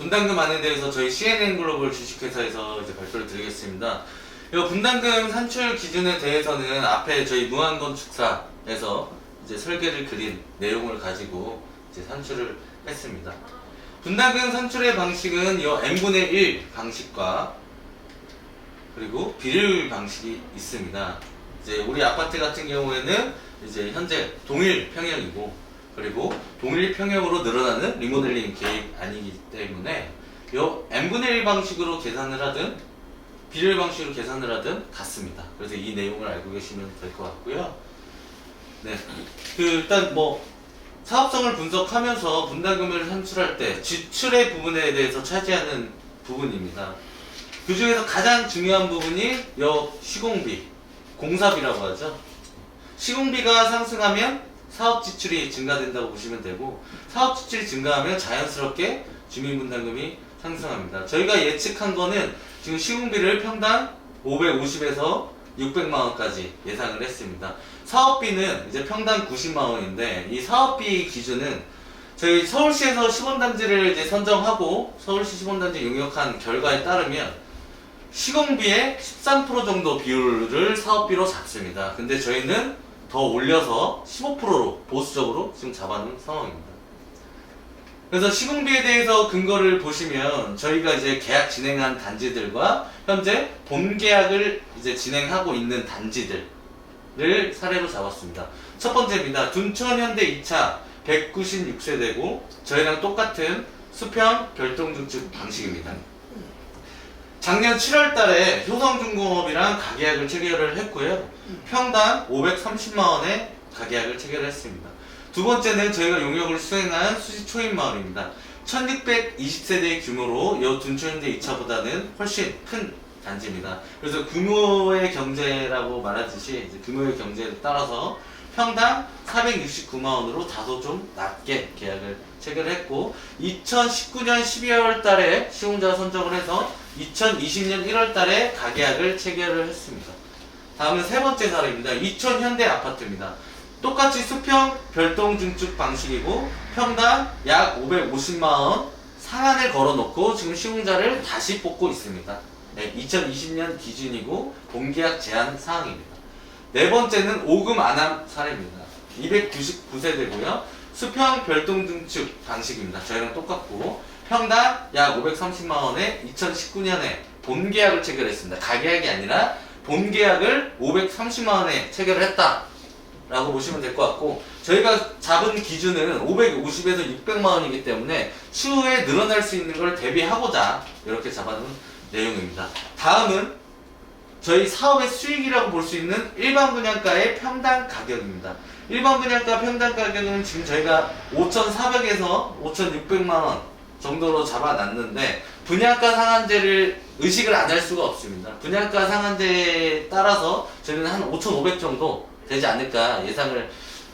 분담금 안에 대해서 저희 CNN 글로벌 주식회사에서 이제 발표를 드리겠습니다. 이 분담금 산출 기준에 대해서는 앞에 저희 무한건축사에서 이제 설계를 그린 내용을 가지고 이제 산출을 했습니다. 분담금 산출의 방식은 이 n분의 1 방식과 그리고 비례율 방식이 있습니다. 이제 우리 아파트 같은 경우에는 이제 현재 동일 평형이고 그리고 동일 평형으로 늘어나는 리모델링 계획 아니기 때문에 요 n분의 1 방식으로 계산을 하든 비례율 방식으로 계산을 하든 같습니다. 그래서 이 내용을 알고 계시면 될 것 같고요. 네, 일단 사업성을 분석하면서 분담금을 산출할 때 지출의 부분에 대해서 차지하는 부분입니다. 그 중에서 가장 중요한 부분이 요 시공비, 공사비라고 하죠. 시공비가 상승하면 사업 지출이 증가된다고 보시면 되고 사업 지출이 증가하면 자연스럽게 주민분담금이 상승합니다. 저희가 예측한 거는 지금 시공비를 평당 550에서 600만 원까지 예상을 했습니다. 사업비는 이제 평당 90만 원인데 이 사업비 기준은 저희 서울시에서 시범단지를 이제 선정하고 서울시 시범단지 용역한 결과에 따르면 시공비의 13% 정도 비율을 사업비로 잡습니다. 근데 저희는 더 올려서 15%로 보수적으로 지금 잡아놓은 상황입니다. 그래서 시공비에 대해서 근거를 보시면 저희가 이제 계약 진행한 단지들과 현재 본 계약을 이제 진행하고 있는 단지들을 사례로 잡았습니다. 첫 번째입니다. 둔천현대 2차 196세대고 저희랑 똑같은 수평 별동중축 방식입니다. 작년 7월 달에 효성중공업이랑 가계약을 체결을 했고요. 평당 530만 원에 가계약을 체결했습니다. 두 번째는 저희가 용역을 수행한 수지초입마을입니다. 1620세대의 규모로 이 둔천현대 2차보다는 훨씬 큰 단지입니다. 그래서 규모의 경제라고 말하듯이 이제 규모의 경제에 따라서 평당 469만 원으로 다소 좀 낮게 계약을 체결했고 2019년 12월 달에 시공자 선정을 해서 2020년 1월 달에 가계약을 체결을 했습니다. 다음은 세 번째 사례입니다. 이천 현대 아파트입니다. 똑같이 수평 별동중축 방식이고 평당 약 550만 원 상한을 걸어놓고 지금 시공자를 다시 뽑고 있습니다. 네, 2020년 기준이고 본계약 제한 사항입니다. 네 번째는 오금 안암 사례입니다. 299세대고요. 수평 별동중축 방식입니다. 저희랑 똑같고 평당 약 530만 원에 2019년에 본계약을 체결했습니다. 가계약이 아니라 본계약을 530만 원에 체결을 했다 라고 보시면 될 것 같고 저희가 잡은 기준은 550에서 600만 원이기 때문에 추후에 늘어날 수 있는 걸 대비하고자 이렇게 잡아놓은 내용입니다. 다음은 저희 사업의 수익이라고 볼 수 있는 일반 분양가의 평당 가격입니다. 일반 분양가 평당 가격은 지금 저희가 5,400에서 5,600만 원 정도로 잡아놨는데 분양가 상한제를 의식을 안 할 수가 없습니다. 분양가 상한제에 따라서 저희는 한 5,500 정도 되지 않을까 예상을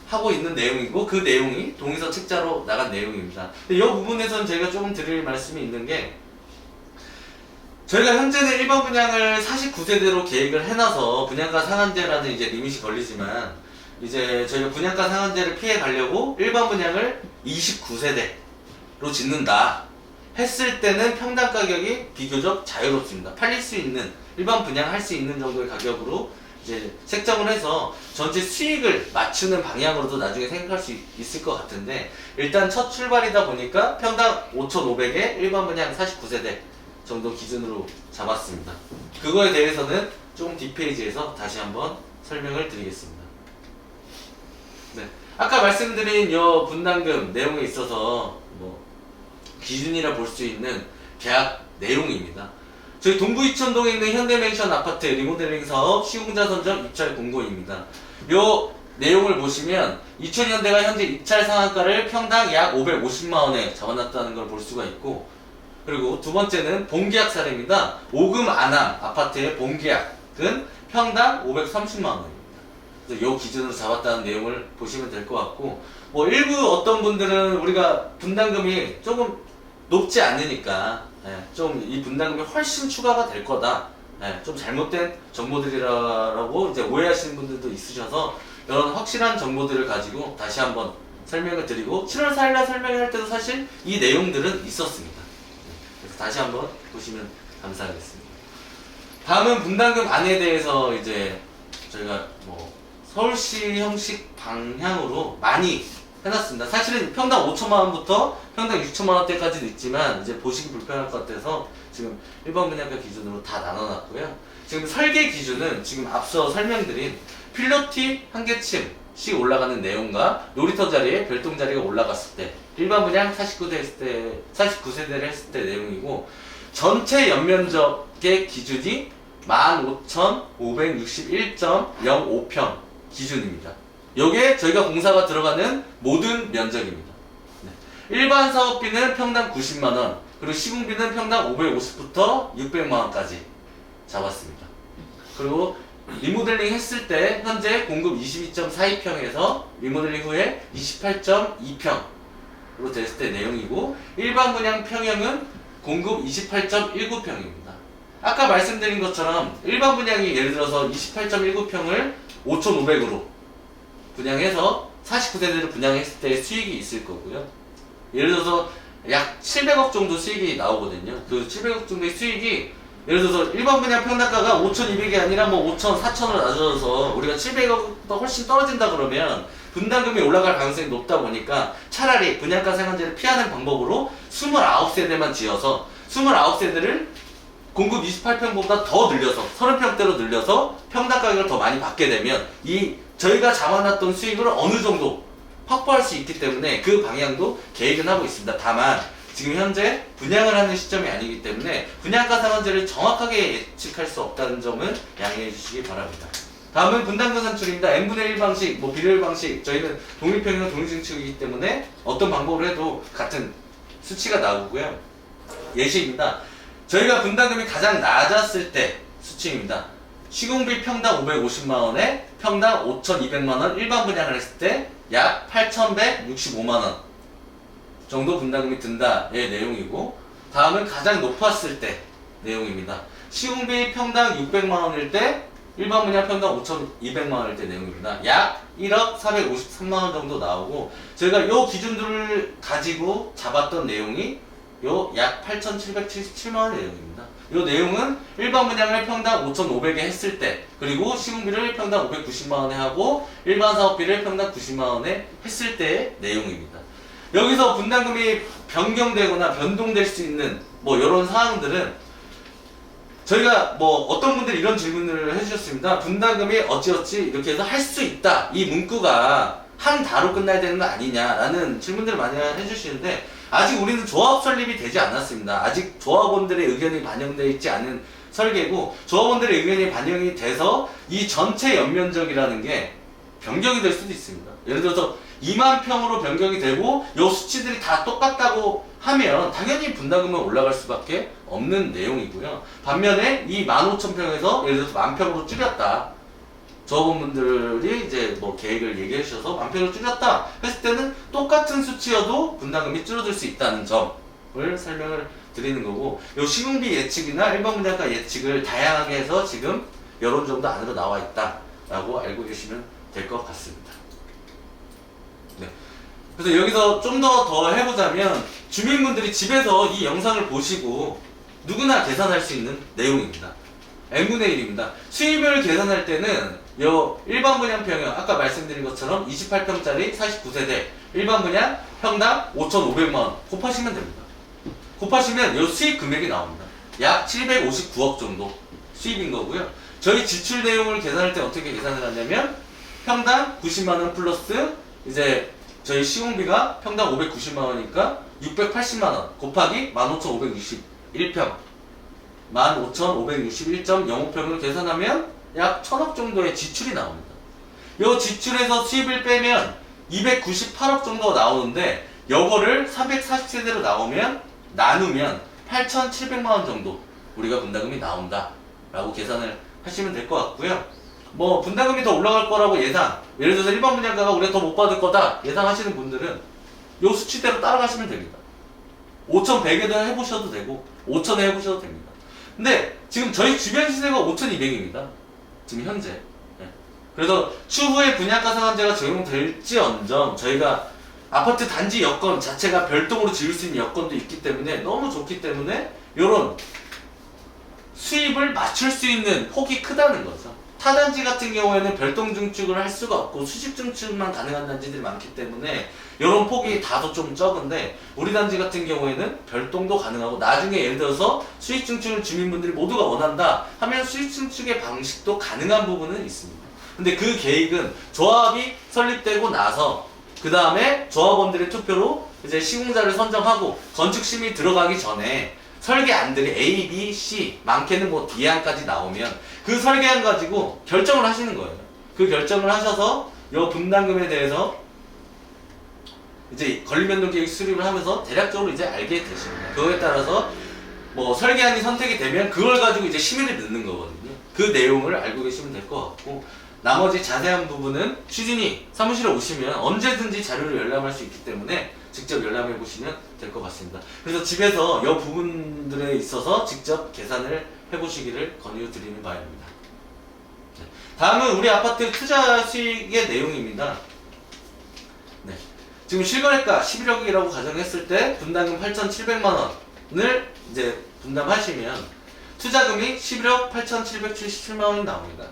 하고 있는 내용이고 그 내용이 동의서 책자로 나간 내용입니다. 이 부분에서는 제가 조금 드릴 말씀이 있는 게 저희가 현재는 일반 분양을 49세대로 계획을 해놔서 분양가 상한제라는 이제 리밋이 걸리지만 이제 저희가 분양가 상한제를 피해 가려고 일반 분양을 29세대로 짓는다 했을 때는 평당 가격이 비교적 자유롭습니다. 팔릴 수 있는 일반 분양할 수 있는 정도의 가격으로 이제 책정을 해서 전체 수익을 맞추는 방향으로도 나중에 생각할 수 있을 것 같은데 일단 첫 출발이다 보니까 평당 5,500에 일반 분양 49세대 정도 기준으로 잡았습니다. 그거에 대해서는 조금 뒷페이지에서 다시 한번 설명을 드리겠습니다. 네. 아까 말씀드린 이 분담금 내용에 있어서 기준이라 볼 수 있는 계약 내용입니다. 저희 동구 이천동에 있는 현대맨션 아파트 리모델링 사업 시공자 선정 입찰 공고입니다. 요 내용을 보시면 이천현대가 현재 입찰 상한가를 평당 약 550만 원에 잡아놨다는 걸 볼 수가 있고 그리고 두 번째는 본계약 사례입니다. 오금 안암 아파트의 본계약은 평당 530만 원입니다. 그래서 요 기준으로 잡았다는 내용을 보시면 될 것 같고 일부 어떤 분들은 우리가 분담금이 조금 높지 않으니까 좀 이 분담금이 훨씬 추가가 될 거다. 좀 잘못된 정보들이라고 이제 오해하시는 분들도 있으셔서 이런 확실한 정보들을 가지고 다시 한번 설명을 드리고 7월 4일날 설명할 때도 사실 이 내용들은 있었습니다. 다시 한번 보시면 감사하겠습니다. 다음은 분담금 안에 대해서 이제 저희가 뭐 서울시 형식 방향으로 많이 해놨습니다. 사실은 평당 5천만 원부터 평당 6천만 원대까지는 있지만 이제 보시기 불편할 것 같아서 지금 1번 분양가 기준으로 다 나눠놨고요. 지금 설계 기준은 지금 앞서 설명드린 필로티 한 개층씩 올라가는 내용과 놀이터 자리에 별동 자리가 올라갔을 때 일반 분양 49세대를 했을 때 내용이고, 전체 연면적의 기준이 15,561.05평 기준입니다. 요게 저희가 공사가 들어가는 모든 면적입니다. 네. 일반 사업비는 평당 90만원, 그리고 시공비는 평당 550부터 600만원까지 잡았습니다. 그리고 리모델링 했을 때 현재 공급 22.42평에서 리모델링 후에 28.2평으로 됐을 때 내용이고, 일반 분양 평형은 공급 28.19평입니다. 아까 말씀드린 것처럼 일반 분양이 예를 들어서 28.19평을 5,500으로 분양해서 49세대를 분양했을 때 수익이 있을 거고요. 예를 들어서 약 700억 정도 수익이 나오거든요. 그 700억 정도의 수익이 예를 들어서 일반 분양 평당가가 5,200이 아니라 뭐 5,000, 4,000으로 낮아져서 우리가 700억보다 훨씬 떨어진다 그러면 분담금이 올라갈 가능성이 높다 보니까 차라리 분양가 상한제를 피하는 방법으로 29세대만 지어서 29세대를 공급 28평보다 더 늘려서 30평대로 늘려서 평당 가격을 더 많이 받게 되면 이 저희가 잡아놨던 수익을 어느 정도 확보할 수 있기 때문에 그 방향도 계획은 하고 있습니다. 다만 지금 현재 분양을 하는 시점이 아니기 때문에 분양가 상한제를 정확하게 예측할 수 없다는 점은 양해해 주시기 바랍니다. 다음은 분담금 산출입니다. n분의 1 방식, 뭐 비례율 방식, 저희는 독립평형 독립증축이기 때문에 어떤 방법으로 해도 같은 수치가 나오고요. 예시입니다. 저희가 분담금이 가장 낮았을 때 수치입니다. 시공비 평당 550만원에 평당 5,200만원 일반 분양을 했을 때 약 8,165만원 정도 분담금이 든다의 내용이고, 다음은 가장 높았을 때 내용입니다. 시공비 평당 600만원일 때 일반 분양 평당 5,200만원일 때 내용입니다. 약 1억 453만원 정도 나오고, 저희가 요 기준들을 가지고 잡았던 내용이 요 약 8,777만원의 내용입니다. 요 내용은 일반 분양을 평당 5,500에 했을 때, 그리고 시공비를 평당 590만원에 하고 일반 사업비를 평당 90만원에 했을 때의 내용입니다. 여기서 분담금이 변경되거나 변동될 수 있는 뭐 이런 사항들은 저희가 뭐 어떤 분들이 이런 질문을 해주셨습니다. 분담금이 어찌어찌 이렇게 해서 할 수 있다, 이 문구가 한 다로 끝나야 되는 거 아니냐라는 질문들을 많이 해주시는데, 아직 우리는 조합 설립이 되지 않았습니다. 아직 조합원들의 의견이 반영되어 있지 않은 설계고, 조합원들의 의견이 반영이 돼서 이 전체 연면적이라는 게 변경이 될 수도 있습니다. 예를 들어서 2만 평으로 변경이 되고 이 수치들이 다 똑같다고 하면 당연히 분담금은 올라갈 수밖에 없는 내용이고요. 반면에 이 15,000평에서 예를 들어서 10,000평으로 줄였다, 조합원분들이 이제 뭐 계획을 얘기해 주셔서 10,000평으로 줄였다 했을 때는 똑같은 수치여도 분담금이 줄어들 수 있다는 점을 설명을 드리는 거고, 요 시공비 예측이나 일반 분양가 예측을 다양하게 해서 지금 이런 정도 안으로 나와 있다라고 알고 계시면 될 것 같습니다. 네. 그래서 여기서 좀 더 해보자면, 주민분들이 집에서 이 영상을 보시고 누구나 계산할 수 있는 내용입니다. n분의 1입니다. 수익을 계산할 때는 요 일반 분양 평형, 아까 말씀드린 것처럼 28평짜리 49세대 일반 분양 평당 5,500만원 곱하시면 됩니다. 곱하시면 요 수익 금액이 나옵니다. 약 759억 정도 수입인 거고요. 저희 지출 내용을 계산할 때 어떻게 계산을 하냐면, 평당 90만원 플러스 이제 저희 시공비가 평당 590만원이니까 680만원 곱하기 15,561평 15,561.05평을 계산하면 약 1,000억 정도의 지출이 나옵니다. 이 지출에서 수입을 빼면 298억 정도 나오는데, 요거를 340세대로 나누면 8,700만원 정도 우리가 분담금이 나온다 라고 계산을 하시면 될 것 같고요. 뭐 분담금이 더 올라갈 거라고 예상, 예를 들어서 일반 분양가가 우리가 더 못 받을 거다 예상하시는 분들은 요 수치대로 따라가시면 됩니다. 5,100에도 해보셔도 되고 5,000에 해보셔도 됩니다. 근데 지금 저희 주변 시세가 5,200입니다. 지금 현재. 네. 그래서 추후에 분양가 상한제가 적용될지언정 저희가 아파트 단지 여건 자체가 별도로 지을 수 있는 여건도 있기 때문에 너무 좋기 때문에 요런 수입을 맞출 수 있는 폭이 크다는 거죠. 타단지 같은 경우에는 별도 증축을 할 수가 없고 수직 증축만 가능한 단지들이 많기 때문에 이런 폭이 다소 좀 적은데, 우리 단지 같은 경우에는 별동도 가능하고, 나중에 예를 들어서 수익 증축을 주민분들이 모두가 원한다 하면 수익 증축의 방식도 가능한 부분은 있습니다. 근데 그 계획은 조합이 설립되고 나서 그 다음에 조합원들의 투표로 이제 시공자를 선정하고 건축심이 들어가기 전에 설계안들이 A, B, C, 많게는 뭐 D안까지 나오면 그 설계안 가지고 결정을 하시는 거예요. 그 결정을 하셔서 이 분담금에 대해서 이제 권리변동계획 수립을 하면서 대략적으로 이제 알게 되십니다. 그거에 따라서 뭐 설계안이 선택이 되면 그걸 가지고 이제 심의를 넣는 거거든요. 그 내용을 알고 계시면 될 것 같고, 나머지 자세한 부분은 취준이 사무실에 오시면 언제든지 자료를 열람할 수 있기 때문에 직접 열람해 보시면 될 것 같습니다. 그래서 집에서 이 부분들에 있어서 직접 계산을 해보시기를 권유드리는 바입니다. 다음은 우리 아파트 투자 수익의 내용입니다. 네. 지금 실거래가 11억이라고 가정했을 때 분담금 8,700만 원을 이제 분담하시면 투자금이 11억 8,777만 원이 나옵니다.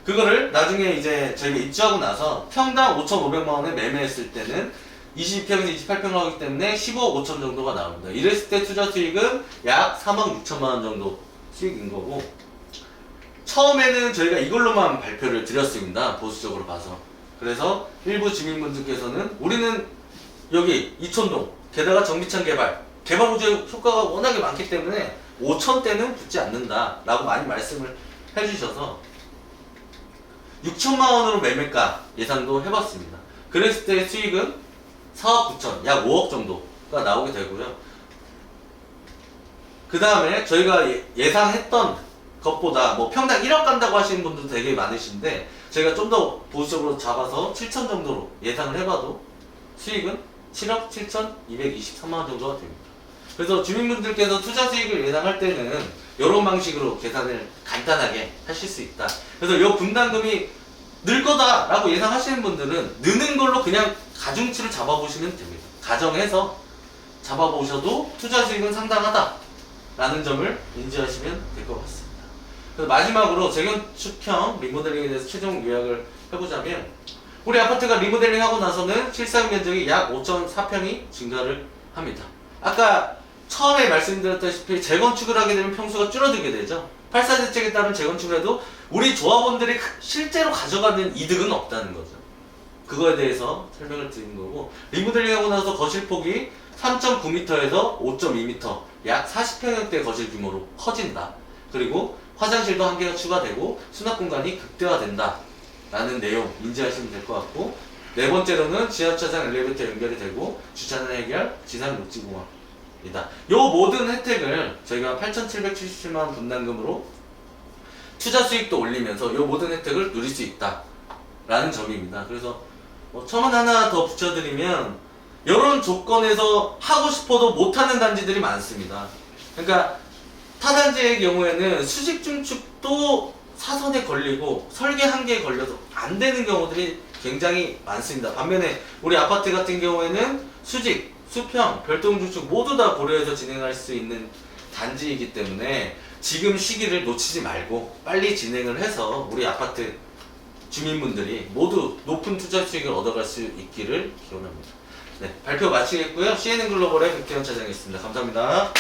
그거를 나중에 이제 저희가 입주하고 나서 평당 5,500만 원에 매매했을 때는 22평에서 28평을 하기 때문에 15억 5천 정도가 나옵니다. 이랬을 때 투자 수익은 약 3억 6천만 원 정도 수익인 거고, 처음에는 저희가 이걸로만 발표를 드렸습니다. 보수적으로 봐서. 그래서 일부 주민분들께서는 우리는 여기 이촌동 게다가 정비창 개발 우주의 효과가 워낙에 많기 때문에 5천대는 붙지 않는다 라고 많이 말씀을 해주셔서 6천만 원으로 매매가 예상도 해봤습니다. 그랬을 때 수익은 4억 9천, 약 5억 정도가 나오게 되고요. 그 다음에 저희가 예상했던 것보다 뭐 평당 1억 간다고 하시는 분들도 되게 많으신데, 저희가 좀 더 보수적으로 잡아서 7천 정도로 예상을 해봐도 수익은 7억 7,223만 원 정도가 됩니다. 그래서 주민분들께서 투자 수익을 예상할 때는 이런 방식으로 계산을 간단하게 하실 수 있다. 그래서 이 분담금이 늘 거다라고 예상하시는 분들은 느는 걸로 그냥 가중치를 잡아보시면 됩니다. 가정해서 잡아보셔도 투자 수익은 상당하다라는 점을 인지하시면 될 것 같습니다. 그래서 마지막으로 재건축형 리모델링에 대해서 최종 요약을 해보자면, 우리 아파트가 리모델링 하고 나서는 실사용 면적이 약 5,004평이 증가를 합니다. 아까 처음에 말씀드렸다시피 재건축을 하게 되면 평수가 줄어들게 되죠. 8사 대책에 따른 재건축을 해도 우리 조합원들이 실제로 가져가는 이득은 없다는 거죠. 그거에 대해서 설명을 드린 거고, 리모델링 하고 나서 거실폭이 3.9m에서 5.2m, 약 40평형대 거실 규모로 커진다. 그리고 화장실도 한 개가 추가되고 수납 공간이 극대화된다 라는 내용 인지하시면 될 것 같고, 네 번째로는 지하주차장 엘리베이터 연결이 되고 주차장 해결, 지상 녹지공원이다. 요 모든 혜택을 저희가 8,777만 원 분담금으로 투자 수익도 올리면서 요 모든 혜택을 누릴 수 있다 라는 점입니다. 그래서 첨언 하나 더 붙여드리면, 이런 조건에서 하고 싶어도 못하는 단지들이 많습니다. 그러니까 타단지의 경우에는 수직 증축도 사선에 걸리고 설계 한계에 걸려서 안 되는 경우들이 굉장히 많습니다. 반면에 우리 아파트 같은 경우에는 수직, 수평, 별도 증축 모두 다 고려해서 진행할 수 있는 단지이기 때문에 지금 시기를 놓치지 말고 빨리 진행을 해서 우리 아파트 주민분들이 모두 높은 투자 수익을 얻어갈 수 있기를 기원합니다. 네, 발표 마치겠고요. CNN 글로벌의 백태현 차장이었습니다. 감사합니다.